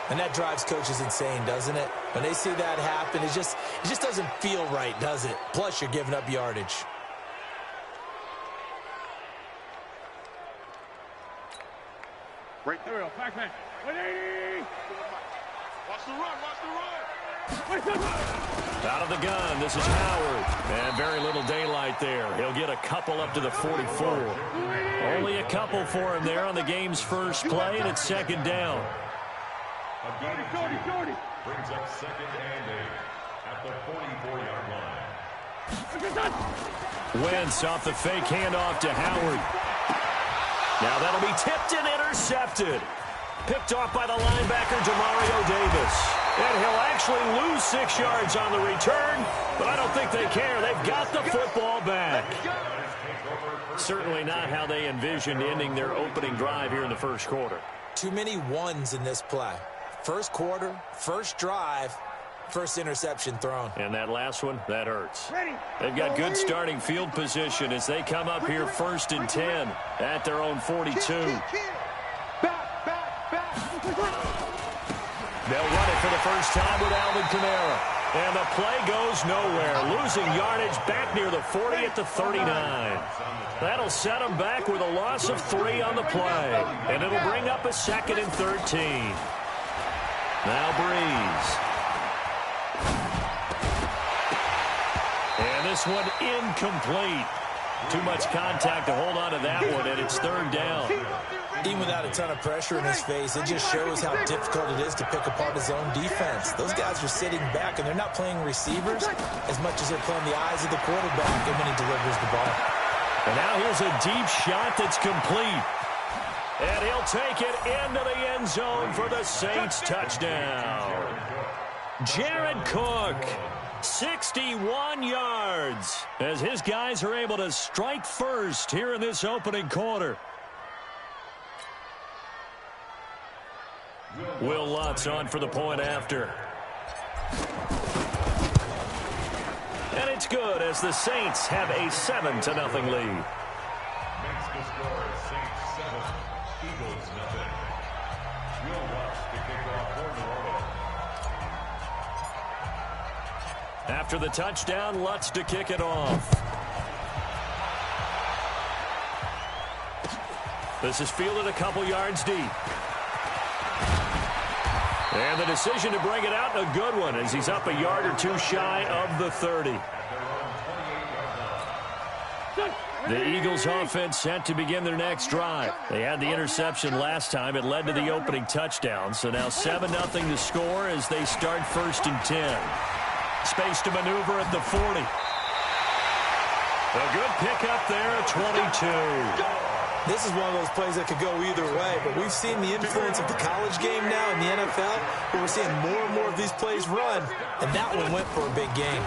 And that drives coaches insane, doesn't it? When they see that happen, it just doesn't feel right, does it? Plus, you're giving up yardage. Right there. Back man. 180. Watch the run. Watch the run. Out of the gun, this is Howard. And very little daylight there. He'll get a couple up to the 44. Only a couple for him there on the game's first play, and it's second down. Brings up second and 8 at the 44-yard line. Wentz off the fake handoff to Howard. Now that'll be tipped and intercepted. Picked off by the linebacker, Demario Davis. And he'll actually lose 6 yards on the return, but I don't think they care. They've got the football back. Certainly not how they envisioned ending their opening drive here in the first quarter. Too many ones in this play. First quarter, first drive, first interception thrown. And that last one, that hurts. They've got good starting field position as they come up here first and 10 at their own 42. They'll run it for the first time with Alvin Kamara. And the play goes nowhere, losing yardage back near the 40 at the 39. That'll set them back with a loss of 3 on the play. And it'll bring up a second and 13. Now Breeze. And this one incomplete. Too much contact to hold on to that one, and it's third down. Even without a ton of pressure in his face, it just shows how difficult it is to pick apart his own defense. Those guys are sitting back, and they're not playing receivers as much as they're playing the eyes of the quarterback and when he delivers the ball. And now here's a deep shot that's complete. And he'll take it into the end zone for the Saints touchdown. Jared Cook, 61 yards, as his guys are able to strike first here in this opening quarter. Will Lutz on for the point after. And it's good as the Saints have a 7-0 lead. Makes the score Saints 7, Eagles nothing. Will Lutz to kick off for New Orleans. After the touchdown, Lutz to kick it off. This is fielded a couple yards deep. And the decision to bring it out, a good one, as he's up a yard or two shy of the 30. The Eagles offense set to begin their next drive. They had the interception last time. It led to the opening touchdown. So now 7-0 to score as they start first and 10. Space to maneuver at the 40. A good pickup there at 22. This is one of those plays that could go either way, but we've seen the influence of the college game now in the NFL, where we're seeing more and more of these plays run, and that one went for a big gain.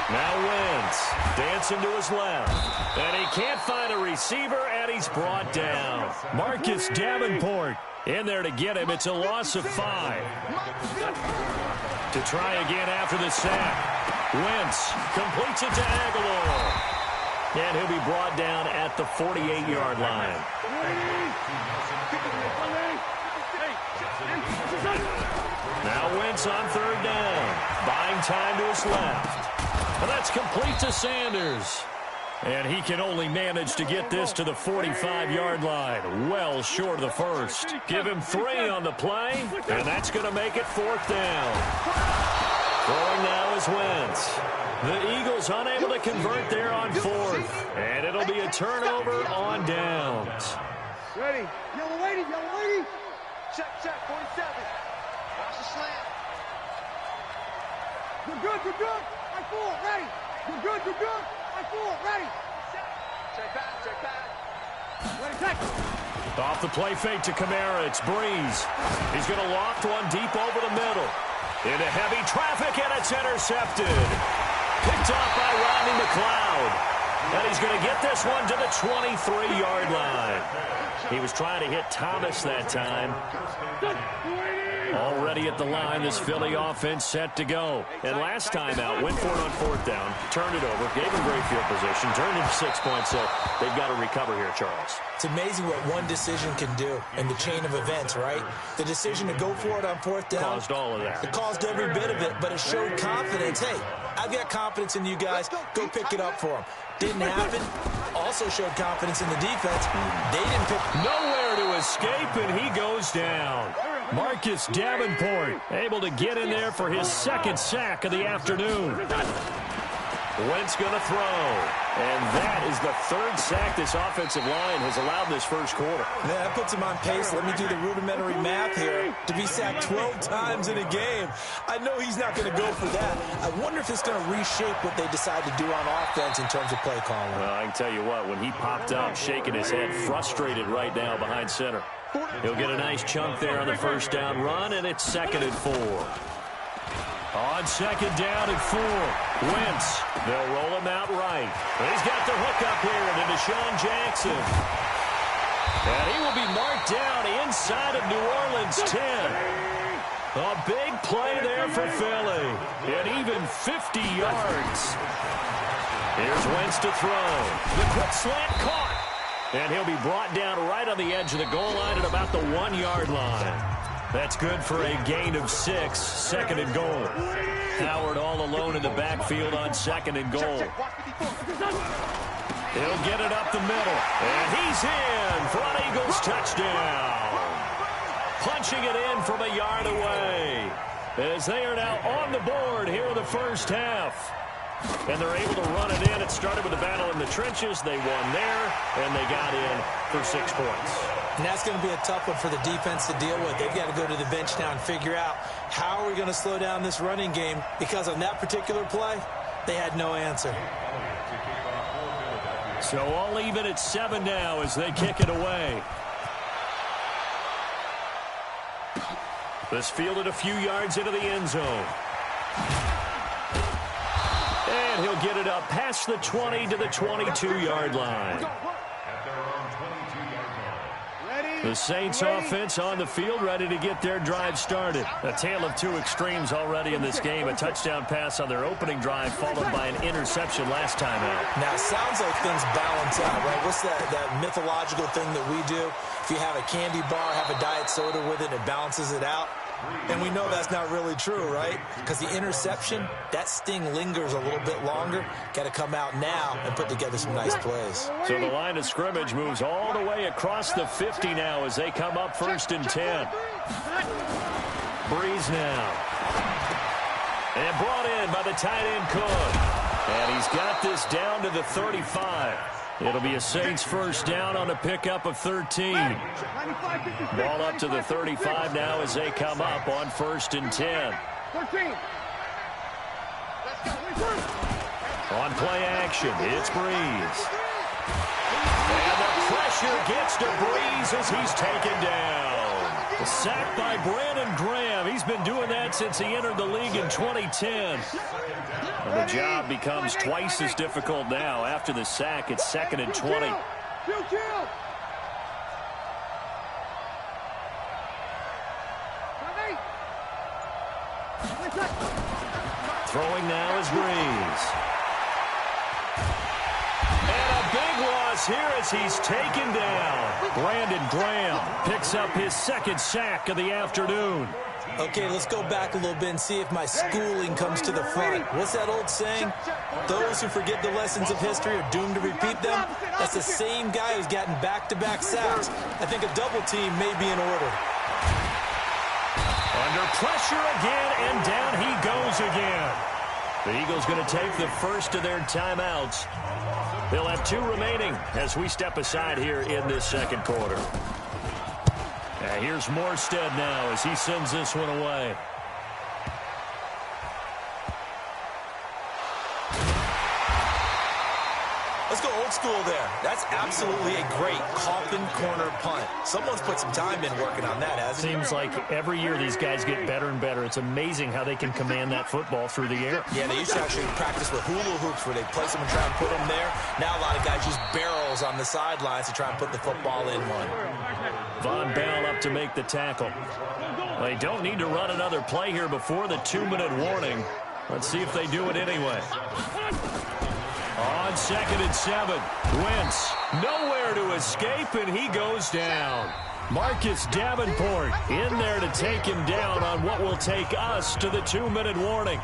Now Wentz dancing to his left, and he can't find a receiver, and he's brought down. Marcus Davenport in there to get him. It's a loss of 5. To try again after the sack. Wentz completes it to Aguilar. And he'll be brought down at the 48-yard line. Now Wentz on third down. Buying time to his left. And that's complete to Sanders. And he can only manage to get this to the 45-yard line. Well short of the first. Give him 3 on the play. And that's going to make it 4th down. Throwing now is Wentz. The Eagles unable to convert there on 4th. And it'll be a turnover on downs. Ready. Yellow lady, yellow lady. Check, 47. Watch the slant. You're good, you're good. I full, ready. You're good, you're good. I full, ready. Check back. Ready, check. Off the play fake to Kamara, it's Breeze. He's going to loft one deep over the middle. Into heavy traffic, and it's intercepted. Picked off by Rodney McLeod. And he's going to get this one to the 23-yard line. He was trying to hit Thomas that time. Already at the line, this Philly offense set to go. And last time out, went for it on fourth down, turned it over, gave him great field position, turned into 6 points, so they've got to recover here, Charles. It's amazing what one decision can do in the chain of events, right? The decision to go for it on fourth down. Caused all of that. It caused every bit of it, but it showed confidence. Hey, I've got confidence in you guys. Go pick it up for them. Didn't happen. Also showed confidence in the defense. They didn't pick. Nowhere to escape, and he goes down. Marcus Davenport able to get in there for his second sack of the afternoon. Wentz going to throw. And that is the third sack this offensive line has allowed this first quarter. Yeah, that puts him on pace. Let me do the rudimentary math here. To be sacked 12 times in a game, I know he's not going to go for that. I wonder if it's going to reshape what they decide to do on offense in terms of play calling. Well, I can tell you what, when he popped up, shaking his head, frustrated right now behind center. He'll get a nice chunk there on the first down run, and it's 2nd and 4. On 2nd down and 4, Wentz. They'll roll him out right. He's got the hook up here to Deshaun Jackson. And he will be marked down inside of New Orleans 10. A big play there for Philly. And even 50 yards. Here's Wentz to throw. The quick slant caught. And he'll be brought down right on the edge of the goal line at about the 1-yard line. That's good for a gain of 6, 2nd and goal. Howard all alone in the backfield on 2nd and goal. He'll get it up the middle. And he's in for an Eagles touchdown. Punching it in from a yard away. As they are now on the board here in the first half. And they're able to run it in. It started with a battle in the trenches. They won there, and they got in for 6 points. And that's going to be a tough one for the defense to deal with. They've got to go to the bench now and figure out how are we going to slow down this running game, because on that particular play, they had no answer. So all even at 7 now as they kick it away. This fielded a few yards into the end zone. And he'll get it up past the 20 to the 22-yard line. The Saints offense on the field, ready to get their drive started. A tale of two extremes already in this game. A touchdown pass on their opening drive, followed by an interception last time out. Now, it sounds like things balance out, right? What's that mythological thing that we do? If you have a candy bar, have a diet soda with it, it balances it out. And we know that's not really true, right? Because the interception, that sting lingers a little bit longer. Got to come out now and put together some nice plays. So the line of scrimmage moves all the way across the 50 now as they come up 1st and 10. Breeze now. And brought in by the tight end Cook. And he's got this down to the 35. It'll be a Saints first down on a pickup of 13. Ball up to the 35 now as they come up on 1st and 10. On play action, it's Breeze. And the pressure gets to Breeze as he's taken down. Sacked by Brandon Graham. He's been doing that since he entered the league in 2010. And the job becomes twice as difficult now. After the sack, it's 2nd and 20. Throwing now is Breeze. And a big loss here as he's taken down. Brandon Graham picks up his 2nd sack of the afternoon. Okay, let's go back a little bit and see if my schooling comes to the front. What's that old saying? Those who forget the lessons of history are doomed to repeat them. That's the same guy who's gotten back-to-back sacks. I think a double team may be in order. Under pressure again, and down he goes again. The Eagles going to take the first of their timeouts. They'll have 2 remaining as we step aside here in this 2nd quarter. Here's Morstead now as he sends this one away. Let's go old school there. That's absolutely a great coffin corner punt. Someone's put some time in working on that, hasn't it? Seems like every year these guys get better and better. It's amazing how they can command that football through the air. Yeah, they used to actually practice with hula hoops where they place them and try and put them there. Now a lot of guys use barrels on the sidelines to try and put the football in one. Von Bell up to make the tackle. They don't need to run another play here before the 2-minute warning. Let's see if they do it anyway. On 2nd and 7, Wentz nowhere to escape, and he goes down. Marcus Davenport in there to take him down on what will take us to the 2-minute warning.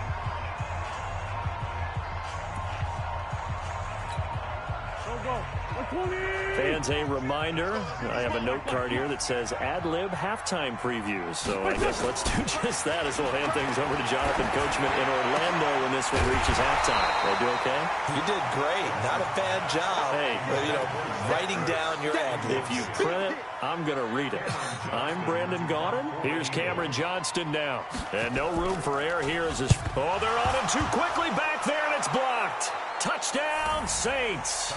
Fans, a reminder, I have a note card here that says ad-lib halftime previews. So I guess let's do just that as we'll hand things over to Jonathan Coachman in Orlando when this one reaches halftime. They do okay? You did great. Not a bad job. Hey. But, you know, writing down your ad-libs. If you print it, I'm going to read it. I'm Brandon Gaudin. Here's Cameron Johnston now. And no room for error here as this. Oh, they're on him too quickly back there, and it's blocked. Touchdown, Saints.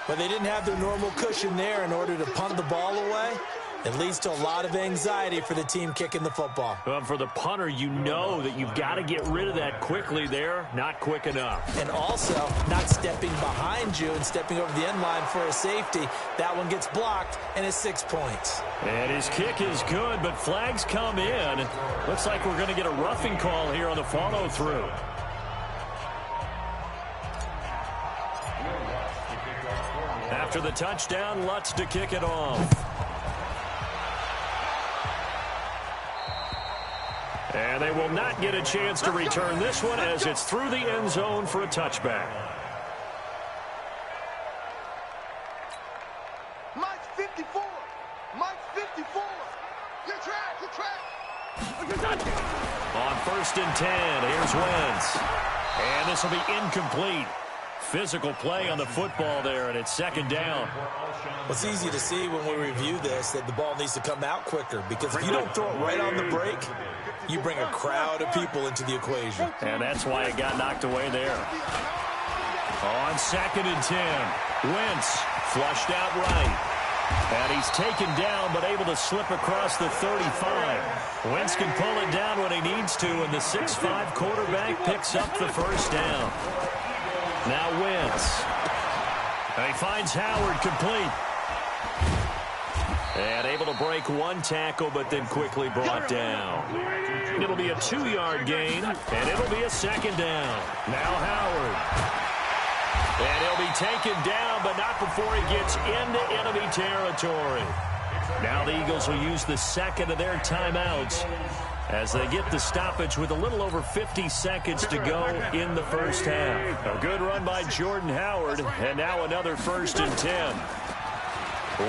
But they didn't have their normal cushion there in order to punt the ball away. It leads to a lot of anxiety for the team kicking the football. Well, for the punter, you know that you've got to get rid of that quickly there. Not quick enough. And also, not stepping behind you and stepping over the end line for a safety. That one gets blocked, and it's 6 points. And his kick is good, but flags come in. Looks like we're going to get a roughing call here on the follow-through. After the touchdown, Lutz to kick it off. And they will not get a chance to return this one as it's through the end zone for a touchback. Mike 54. Mike 54. Your track. On 1st and 10, here's Wentz. And this will be incomplete. Physical play on the football there, and it's 2nd down. Well, it's easy to see when we review this that the ball needs to come out quicker, because if you don't throw it right on the break, you bring a crowd of people into the equation. And that's why it got knocked away there. On 2nd and 10, Wentz flushed out right. And he's taken down, but able to slip across the 35. Wentz can pull it down when he needs to, and the 6'5" quarterback picks up the 1st down. Now Wentz. And he finds Howard complete. And able to break one tackle, but then quickly brought down. It'll be a 2-yard gain, and it'll be a 2nd down. Now Howard. And he'll be taken down, but not before he gets into enemy territory. Now the Eagles will use the 2nd of their timeouts as they get the stoppage with a little over 50 seconds to go in the 1st half. A good run by Jordan Howard, and now another 1st and 10.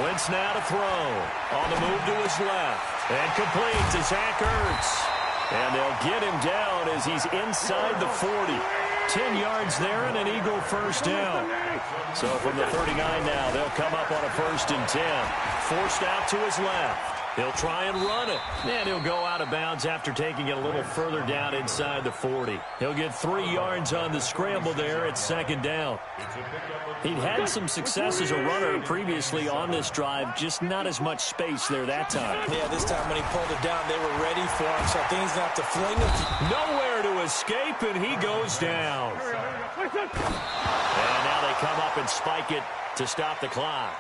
Wentz now to throw. On the move to his left. And complete to Zach Ertz. And they'll get him down as he's inside the 40. 10 yards there and an Eagle 1st down. So from the 39 now, they'll come up on a 1st and 10. Forced out to his left. He'll try and run it. And he'll go out of bounds after taking it a little further down inside the 40. He'll get 3 yards on the scramble there at 2nd down. He'd had some success as a runner previously on this drive, just not as much space there that time. Yeah, this time when he pulled it down, they were ready for him, so things have to fling him. Nowhere to escape, and he goes down. And now they come up and spike it to stop the clock.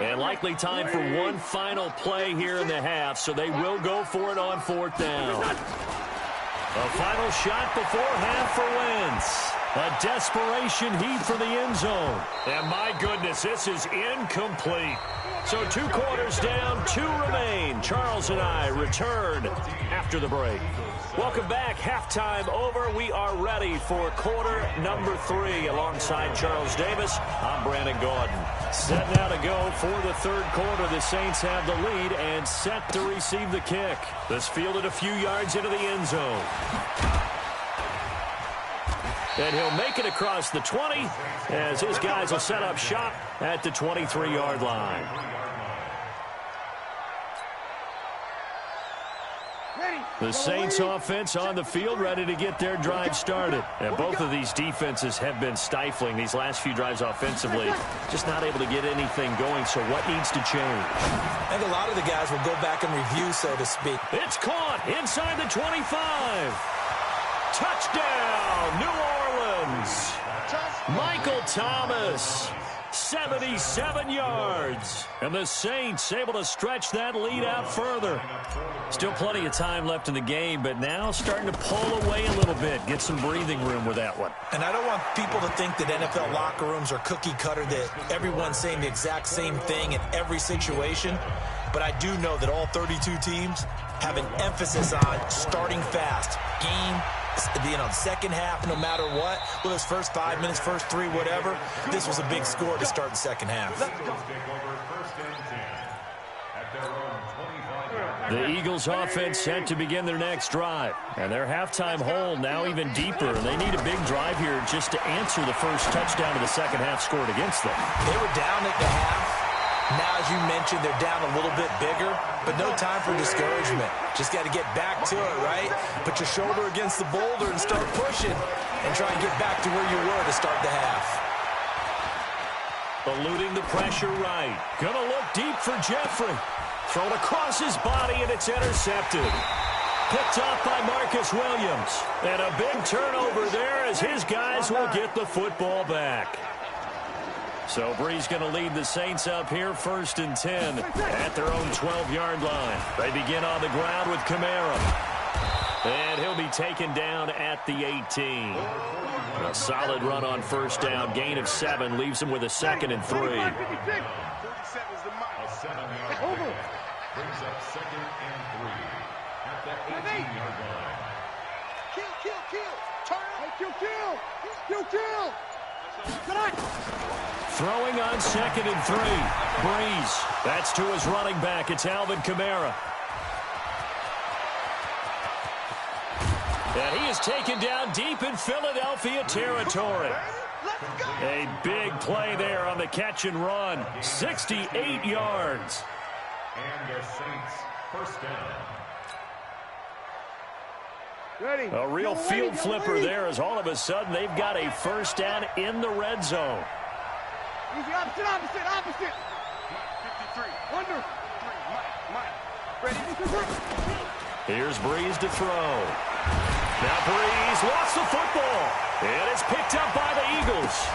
And likely time for one final play here in the half, so they will go for it on 4th down. A final shot before half for Wentz. A desperation heave for the end zone. And my goodness, this is incomplete. So 2 quarters down, 2 remain. Charles and I return after the break. Welcome back. Halftime over. We are ready for quarter number 3. Alongside Charles Davis, I'm Brandon Gaudin. Set now to go for the 3rd quarter. The Saints have the lead and set to receive the kick. This fielded a few yards into the end zone. And he'll make it across the 20 as his guys will set up shop at the 23-yard line. Ready. The Saints offense on the field, ready to get their drive started. And both of these defenses have been stifling these last few drives offensively. Just not able to get anything going, so what needs to change? I think a lot of the guys will go back and review, so to speak. It's caught inside the 25. Touchdown, New Orleans. Michael Thomas. 77 yards. And the Saints able to stretch that lead out further. Still plenty of time left in the game, but now starting to pull away a little bit. Get some breathing room with that one. And I don't want people to think that NFL locker rooms are cookie cutter, that everyone's saying the exact same thing in every situation. But I do know that all 32 teams have an emphasis on starting fast. Second half, no matter what, with those first 5 minutes, first 3, whatever, this was a big score to start the second half. The Eagles offense set to begin their next drive. And their halftime hole now even deeper. They need a big drive here just to answer the first touchdown of the second half scored against them. They were down at the half. Now, as you mentioned, they're down a little bit bigger, but no time for discouragement. Just got to get back to it, right? Put your shoulder against the boulder and start pushing and try and get back to where you were to start the half. Eluding the pressure right. Gonna look deep for Jeffrey. Thrown across his body, and it's intercepted. Picked off by Marcus Williams. And a big turnover there as his guys will get the football back. So Bree's going to lead the Saints up here, 1st and 10 at their own 12-yard line. They begin on the ground with Kamara. And he'll be taken down at the 18. A solid run on first down. Gain of 7 leaves him with a 2nd and 3. 47 is the mile. A 7-yard gain brings up 2nd and 3 at the 18-yard line. Kill. Throwing on 2nd and 3. Breeze. That's to his running back. It's Alvin Kamara. And he is taken down deep in Philadelphia territory. A big play there on the catch and run. 68 yards. And the Saints first down. A real field flipper there as all of a sudden they've got a first down in the red zone. Easy, opposite. 53. Under. 3. Mike. Ready. Here's Breeze to throw. Now Breeze lost the football. And it's picked up by the Eagles.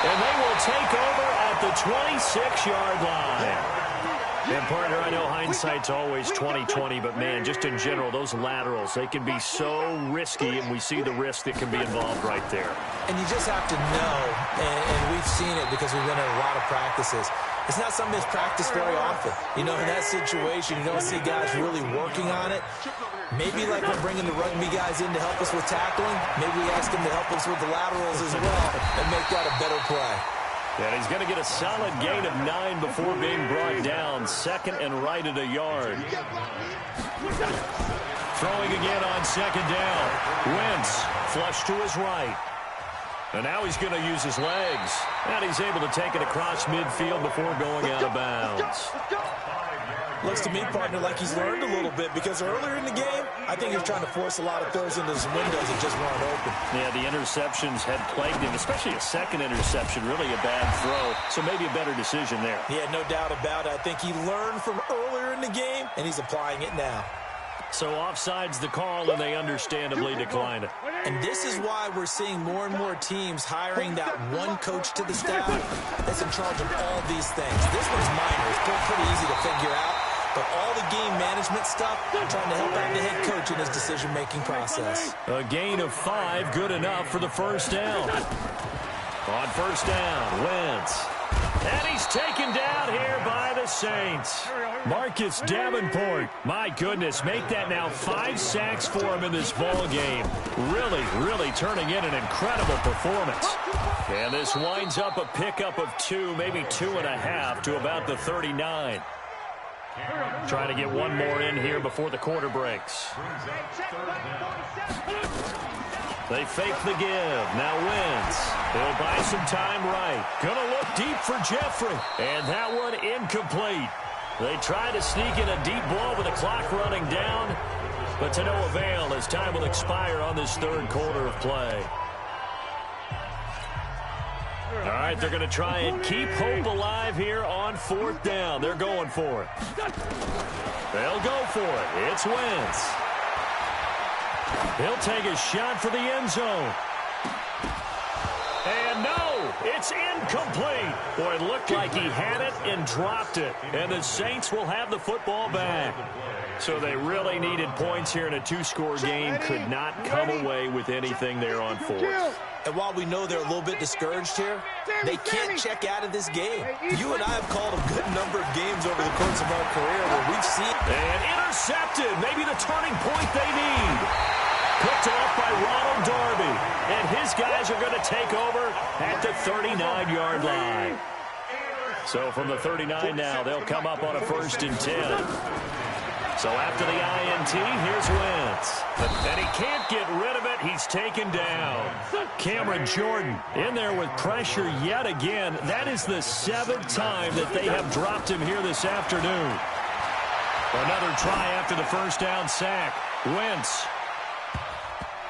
And they will take over at the 26-yard line. And, partner, I know hindsight's always 20/20, but, man, just in general, those laterals, they can be so risky, and we see the risk that can be involved right there. And you just have to know, and we've seen it because we've been in a lot of practices, it's not something that's practiced very often. You know, in that situation, you don't see guys really working on it. Maybe like we're bringing the rugby guys in to help us with tackling, maybe we ask them to help us with the laterals as well and make that a better play. And he's going to get a solid gain of 9 before being brought down. 2nd and right at a yard. Throwing again on 2nd down. Wentz flush to his right. And now he's going to use his legs. And he's able to take it across midfield before going out of bounds. Looks to me, partner, like he's learned a little bit because earlier in the game, I think he was trying to force a lot of throws into his windows that just weren't open. Yeah, the interceptions had plagued him, especially a second interception, really a bad throw. So maybe a better decision there. Yeah, no doubt about it. I think he learned from earlier in the game, and he's applying it now. So offside's the call, and they understandably decline it. And this is why we're seeing more and more teams hiring that one coach to the staff that's in charge of all these things. This one's minor. It's pretty easy to figure out. But all the game management stuff, I'm trying to help out the head coach in his decision-making process. A gain of 5, good enough for the first down. On first down, Wentz. And he's taken down here by the Saints. Marcus Davenport, my goodness, make that now 5 sacks for him in this ball game. Really turning in an incredible performance. And this winds up a pickup of 2, maybe 2.5 to about the 39. Trying to get one more in here before the quarter breaks. They fake the give. Now Wentz. He'll buy some time right. Gonna look deep for Jeffrey. And that one incomplete. They try to sneak in a deep ball with the clock running down, but to no avail as time will expire on this third quarter of play. All right, they're going to try and keep hope alive here on fourth down. They're going for it. They'll go for it. It's Wentz. He'll take a shot for the end zone. And no, it's incomplete. Boy, it looked like he had it and dropped it. And the Saints will have the football back. So they really needed points here in a two-score game. Could not come away with anything there on fourth. And while we know they're a little bit discouraged here, they can't check out of this game. You and I have called a good number of games over the course of our career where we've seen... And intercepted. Maybe the turning point they need. Picked off by Ronald Darby. And his guys are going to take over at the 39-yard line. So from the 39 now, they'll come up on a 1st and 10. So after the INT, here's Wentz. And he can't get rid of it. He's taken down. Cameron Jordan in there with pressure yet again. That is the 7th time that they have dropped him here this afternoon. Another try after the first down sack. Wentz.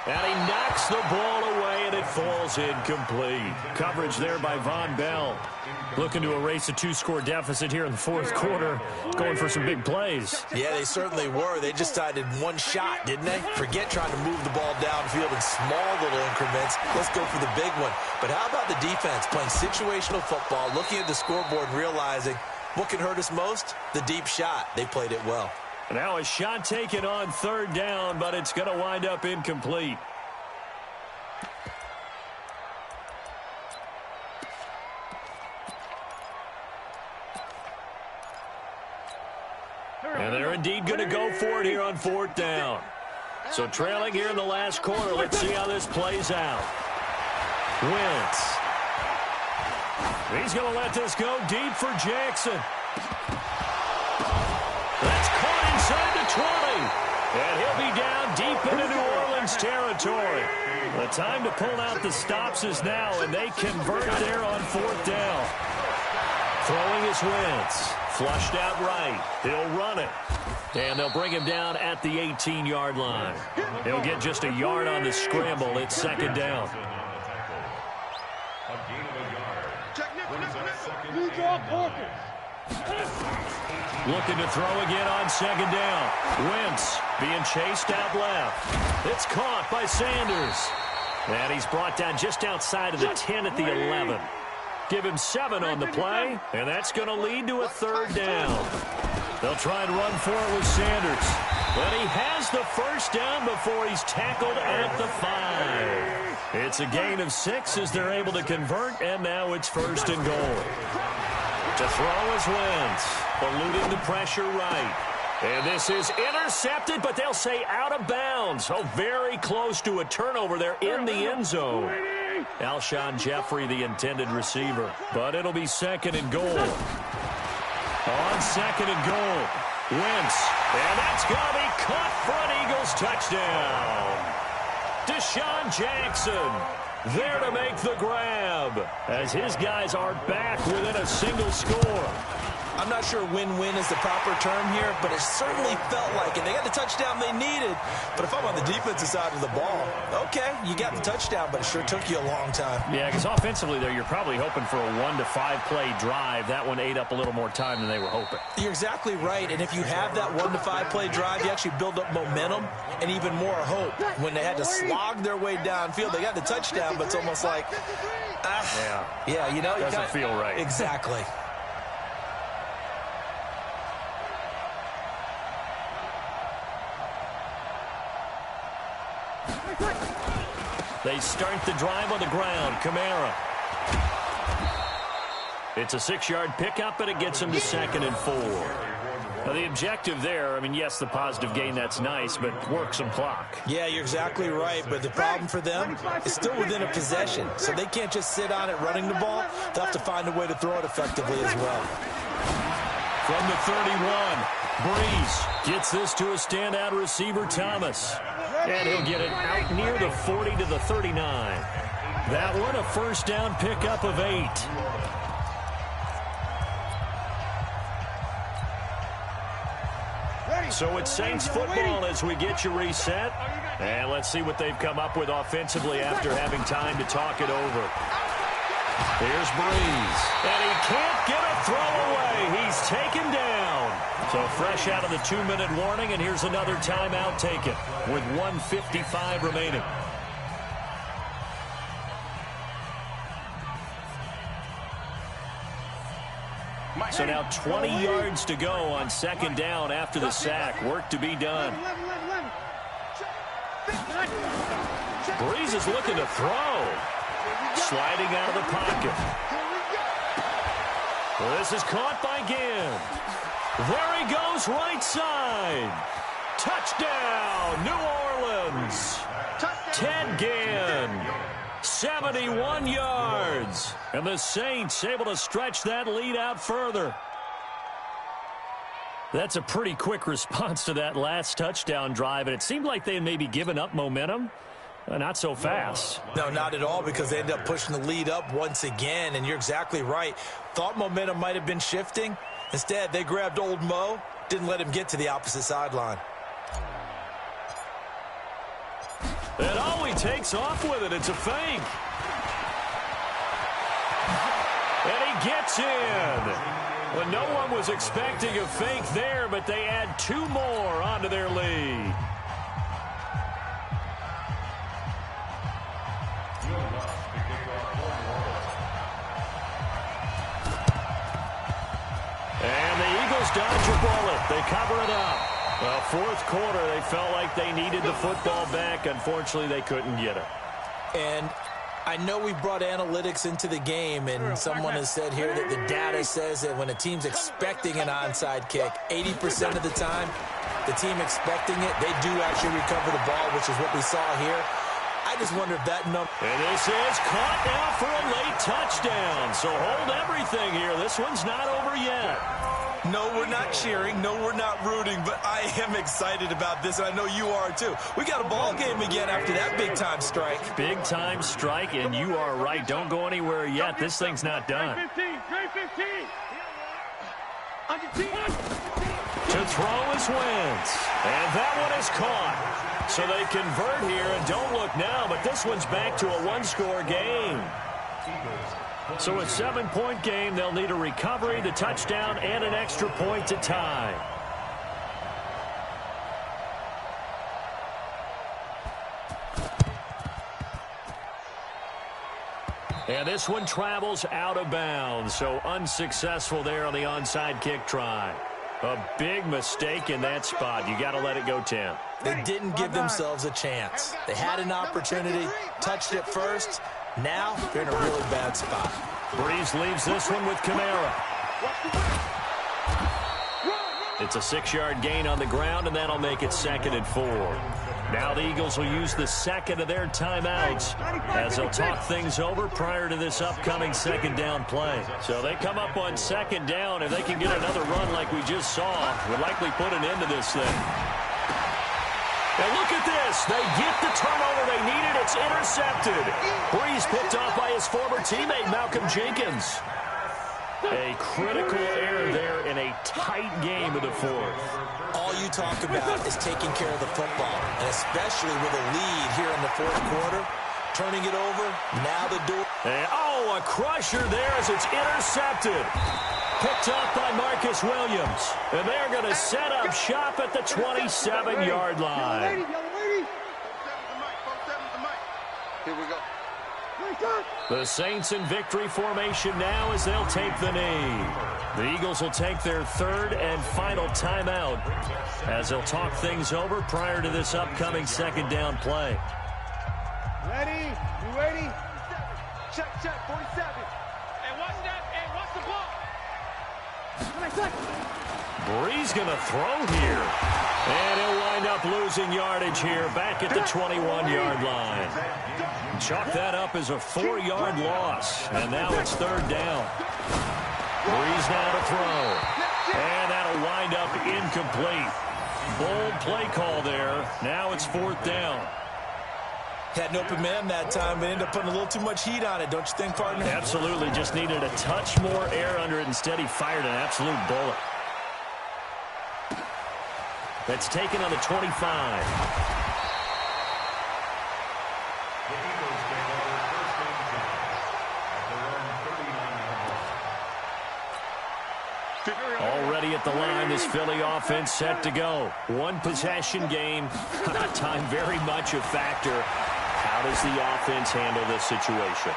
And he knocks the ball away, and it falls incomplete. Coverage there by Von Bell. Looking to erase a two-score deficit here in the fourth quarter. Going for some big plays. Yeah, they certainly were. They just decided one shot, didn't they? Forget trying to move the ball downfield in small little increments. Let's go for the big one. But how about the defense playing situational football, looking at the scoreboard and realizing what can hurt us most? The deep shot. They played it well. Now a shot taken on 3rd down, but it's going to wind up incomplete. And they're indeed going to go for it here on 4th down. So trailing here in the last quarter, let's see how this plays out. Wentz. He's going to let this go deep for Jackson. That's caught inside the 20. And he'll be down deep into New Orleans territory. The time to pull out the stops is now, and they convert there on 4th down. Throwing is Wentz. Flushed out right. He'll run it. And they'll bring him down at the 18-yard line. He'll get just a yard on the scramble. It's 2nd down. Looking to throw again on 2nd down. Wentz being chased out left. It's caught by Sanders. And he's brought down just outside of the 10 at the 11. Give him 7 on the play, and that's going to lead to a 3rd down. They'll try and run for it with Sanders. But he has the 1st down before he's tackled at the 5. It's a gain of 6 as they're able to convert, and now it's 1st and goal. To throw is Wentz, eluding the pressure right. And this is intercepted, but they'll say out of bounds. Oh, very close to a turnover there in the end zone. Alshon Jeffrey, the intended receiver. But it'll be 2nd and goal. On 2nd and goal, Wentz. And that's going to be caught for an Eagles touchdown. Deshaun Jackson there to make the grab as his guys are back within a single score. I'm not sure win-win is the proper term here, but it certainly felt like it. They got the touchdown they needed. But if I'm on the defensive side of the ball, okay, you got the touchdown, but it sure took you a long time. Yeah, because offensively there, you're probably hoping for a 1 to 5 play drive. That one ate up a little more time than they were hoping. You're exactly right, and if you have that 1 to 5 play drive, you actually build up momentum and even more hope. When they had to slog their way downfield, they got the touchdown, but it's almost like, yeah, you know. Doesn't feel right. Exactly. They start the drive on the ground. Kamara. It's a 6-yard pickup, and it gets them to 2nd and 4. Now, the objective there, I mean, yes, the positive gain, that's nice, but work some clock. Yeah, you're exactly right, but the problem for them is still within a possession, so they can't just sit on it running the ball. They'll have to find a way to throw it effectively as well. From the 31, Breeze gets this to a standout receiver, Thomas. And he'll get it out near the 40 to the 39. That one, a 1st down pickup of 8. So it's Saints football as we get you reset. And let's see what they've come up with offensively after having time to talk it over. Here's Breeze. And he can't get a throw away. He's taken down. So fresh out of the 2-minute warning, and here's another timeout taken with 1:55 remaining. So now 20 yards to go on second down after the sack. Work to be done. Breeze is looking to throw. Sliding out of the pocket. This is caught by Ginn. There he goes, right side. Touchdown, New Orleans. Ted Ginn. 71 yards. And the Saints able to stretch that lead out further. That's a pretty quick response to that last touchdown drive, and it seemed like they had maybe given up momentum. Not so fast. No, not at all, because they ended up pushing the lead up once again, and you're exactly right. Thought momentum might have been shifting. Instead, they grabbed old Mo, didn't let him get to the opposite sideline. And oh, he takes off with it. It's a fake. And he gets in. Well, no one was expecting a fake there, but they add 2 more onto their lead. And the Eagles dodge a bullet. They cover it up. Well, fourth quarter, they felt like they needed the football back. Unfortunately, they couldn't get it. And I know we brought analytics into the game, and someone has said here that the data says that when a team's expecting an onside kick, 80% of the time, the team expecting it, they do actually recover the ball, which is what we saw here. I just wonder if that number... And this is caught now for a late touchdown. So hold everything here. This one's not over yet. No, we're not cheering. No, we're not rooting. But I am excited about this, and I know you are too. We got a ball game again after that big-time strike. Big-time strike, and you are right. Don't go anywhere yet. This thing's not done. To throw is Wentz. And that one is caught. So they convert here, and don't look now, but this one's back to a one-score game. So a 7-point game, they'll need a recovery, the touchdown, and an extra point to tie. And this one travels out of bounds, so unsuccessful there on the onside kick try. A big mistake in that spot. You got to let it go, Tim. They didn't give themselves a chance. They had an opportunity, touched it first. Now they're in a really bad spot. Breeze leaves this one with Kamara. It's a 6-yard gain on the ground, and that'll make it 2nd and 4. Now the Eagles will use the second of their timeouts as they'll talk things over prior to this upcoming second down play. So they come up on second down. If they can get another run like we just saw, would likely put an end to this thing. And look at this. They get the turnover they needed. It's intercepted. Breeze picked off by his former teammate, Malcolm Jenkins. A critical error there in a tight game of the fourth. All you talk about is taking care of the football, and especially with a lead here in the fourth quarter. Turning it over, now the door. And, oh, a crusher there as it's intercepted. Picked up by Marcus Williams. And they're going to set up shop at the 27-yard line. Here we go. The Saints in victory formation now as they'll take the knee. The Eagles will take their third and final timeout as they'll talk things over prior to this upcoming second down play. Ready? You ready? Check, 47. And watch that, and watch the ball. Breeze going to throw here. And he'll wind up losing yardage here back at the 21-yard line. Chalk that up as a 4-yard loss. And now it's third down. Breeze now to throw. And that'll wind up incomplete. Bold play call there. Now it's fourth down. Had an open man that time, but ended up putting a little too much heat on it, don't you think, partner? Absolutely. Just needed a touch more air under it. Instead, he fired an absolute bullet. That's taken on the 25. The Eagles take over first and 10 at their own 39-yard line. Already at the line, this Philly offense set to go. One possession game. Time very much a factor. How does the offense handle this situation?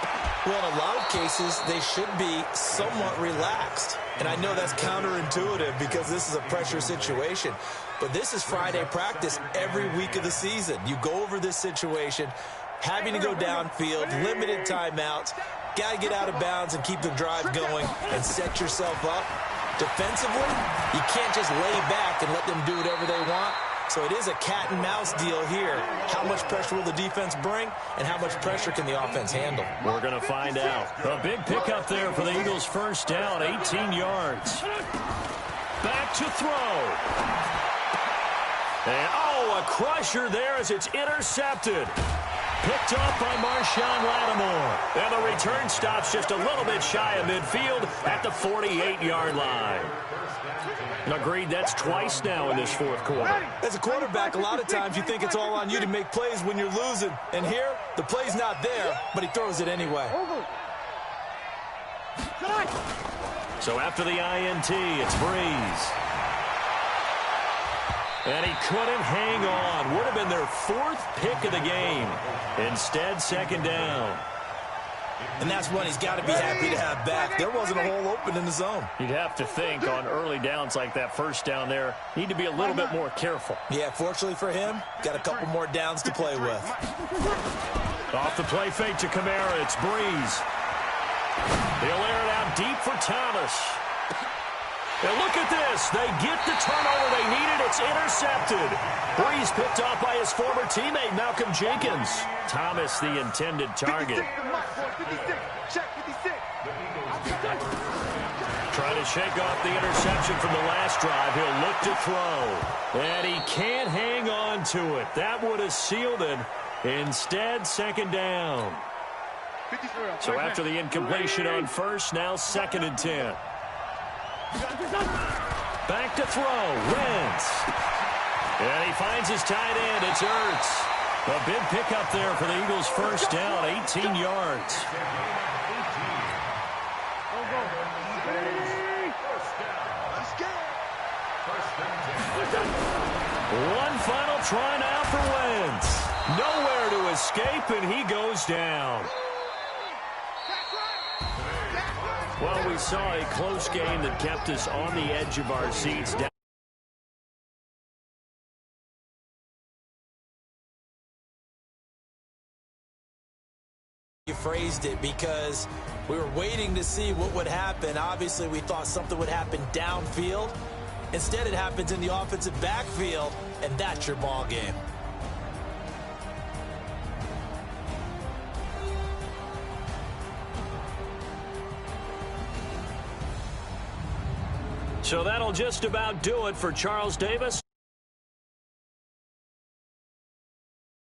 Well, in a lot of cases, they should be somewhat relaxed. And I know that's counterintuitive because this is a pressure situation. But this is Friday practice every week of the season. You go over this situation, having to go downfield, limited timeouts, got to get out of bounds and keep the drive going and set yourself up. Defensively, you can't just lay back and let them do whatever they want. So it is a cat and mouse deal here. How much pressure will the defense bring, and how much pressure can the offense handle? We're going to find out. A big pickup there for the Eagles' first down, 18 yards. Back to throw. And, oh, a crusher there as it's intercepted. Picked up by Marshawn Lattimore. And the return stops just a little bit shy of midfield at the 48-yard line. Agreed, that's twice now in this fourth quarter. As a quarterback, a lot of times you think it's all on you to make plays when you're losing. And here, the play's not there, but he throws it anyway. So after the INT, it's Breeze. And he couldn't hang on. Would have been their fourth pick of the game. Instead, second down. And that's one he's got to be happy to have back. There wasn't a hole open in the zone. You'd have to think on early downs like that first down there, need to be a little bit more careful. Yeah, fortunately for him, got a couple more downs to play with. Off the play fake to Kamara, it's Breeze. He'll air it out deep for Thomas. And look at this. They get the turnover they needed. It's intercepted. Breeze picked off by his former teammate, Malcolm Jenkins. Thomas, the intended target. Trying to shake off the interception from the last drive. He'll look to throw. And he can't hang on to it. That would have sealed it. Instead, second down. So after the incompletion on first, now second and 10. Back to throw. Wentz. And he finds his tight end. It's Ertz. A big pickup there for the Eagles' first down, 18 yards. One final try now for Wentz. Nowhere to escape, and he goes down. Well, we saw a close game that kept us on the edge of our seats. You phrased it because we were waiting to see what would happen. Obviously, we thought something would happen downfield. Instead, it happens in the offensive backfield, and that's your ball game. So that'll just about do it for Charles Davis.